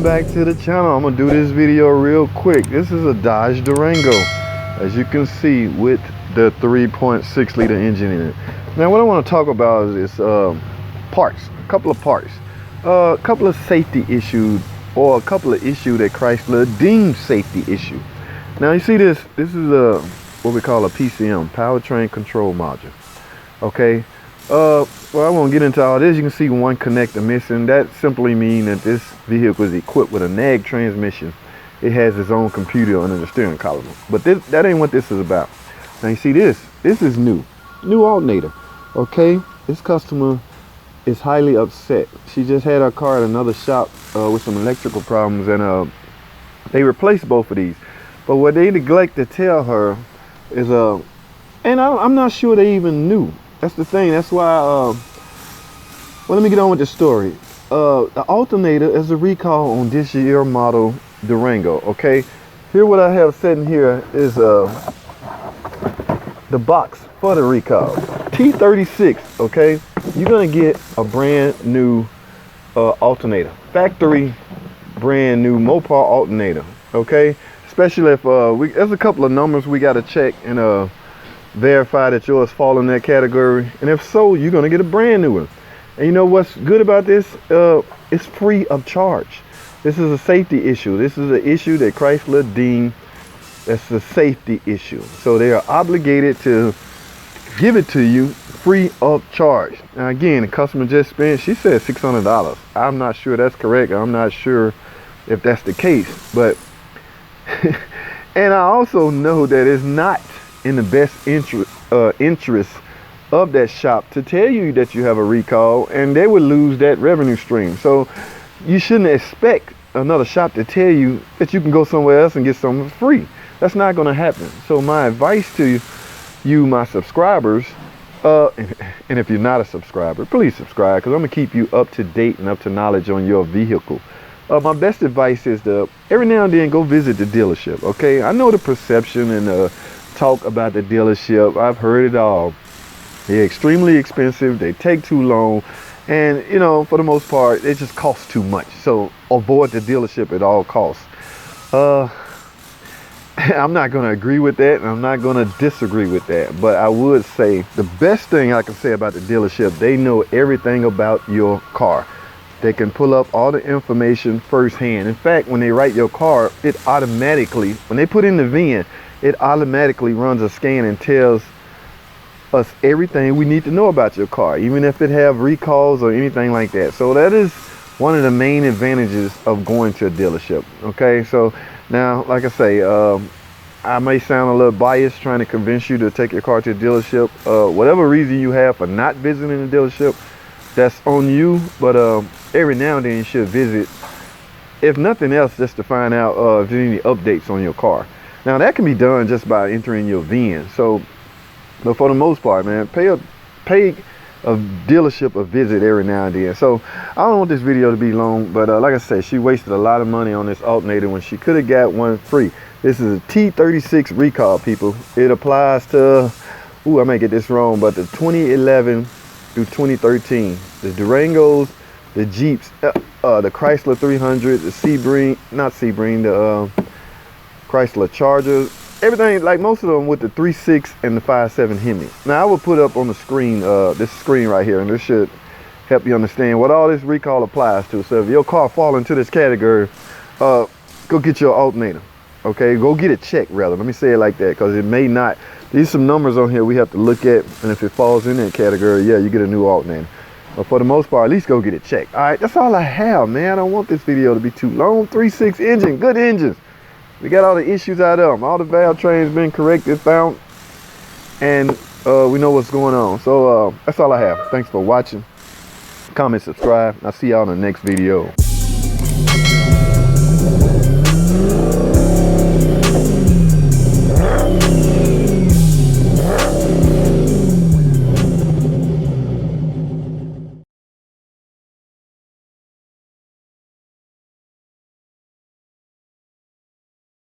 back to the channel. I'm gonna do this video real quick. This is a Dodge Durango, as you can see, with the 3.6 liter engine in it. Now what I want to talk about is parts, a couple of parts, a couple of safety issues, or a couple of issues that Chrysler deemed safety issue. Now you see this is what we call a PCM, powertrain control module. Okay, well, I won't get into all this. You can see one connector missing. That simply means that this vehicle is equipped with a nag transmission. It has its own computer under the steering column. But that ain't what this is about. Now you see this is new alternator. Okay, this customer is highly upset. She just had her car at another shop with some electrical problems, and they replaced both of these. But what they neglect to tell her is and I'm not sure they even knew. That's the thing. That's why well, let me get on with the story. The alternator is a recall on this year model Durango. Okay, here what I have sitting here is the box for the recall, T36. Okay, you're gonna get a brand new alternator, factory brand new Mopar alternator. Okay, especially if there's a couple of numbers we got to check and verify that yours fall in that category, and if so, you're going to get a brand new one. And you know what's good about this? It's free of charge. This is a safety issue. This is an issue that Chrysler deemed as a safety issue, so they are obligated to give it to you free of charge. Now again, the customer just spent, she said, $600. I'm not sure that's correct. I'm not sure if that's the case, but and I also know that it's not in the best interest of that shop to tell you that you have a recall, and they would lose that revenue stream. So you shouldn't expect another shop to tell you that you can go somewhere else and get something free. That's not going to happen. So my advice to you, my subscribers, and if you're not a subscriber, please subscribe, because I'm gonna keep you up to date and up to knowledge on your vehicle. My best advice is to every now and then go visit the dealership. Okay, I know the perception and talk about the dealership. I've heard it all. They're extremely expensive. They take too long, and you know, for the most part, it just costs too much. So avoid the dealership at all costs. I'm not going to agree with that, and I'm not going to disagree with that, but I would say the best thing I can say about the dealership, they know everything about your car. They can pull up all the information firsthand. In fact, when they write your car, it automatically, when they put in the VIN, it automatically runs a scan and tells us everything we need to know about your car, even if it have recalls or anything like that. So that is one of the main advantages of going to a dealership. Okay, so now, like I say, I may sound a little biased trying to convince you to take your car to a dealership. Whatever reason you have for not visiting the dealership, that's on you. But every now and then you should visit, if nothing else, just to find out if there's any updates on your car. Now that can be done just by entering your VIN. So, but for the most part, man, pay a dealership a visit every now and then. So I don't want this video to be long, but like I said, she wasted a lot of money on this alternator when she could have got one free. This is a T36 recall, people. It applies to, I may get this wrong, but the 2011 through 2013, the Durangos, the Jeeps, the Chrysler 300, the the Chrysler Chargers, everything, like most of them with the 3.6 and the 5.7 Hemi. Now I will put up on the screen, this screen right here, and this should help you understand what all this recall applies to. So if your car fall into this category, go get your alternator. Okay, go get it checked, rather. Let me say it like that, because it may not. There's some numbers on here we have to look at, and if it falls in that category, yeah, you get a new alternator. But for the most part, at least go get it checked. All right, that's all I have, man. I don't want this video to be too long. 3.6 engine, good engines. We got all the issues out of them. All the valve trains been corrected, found, and we know what's going on. So that's all I have. Thanks for watching. Comment, subscribe. I'll see y'all in the next video.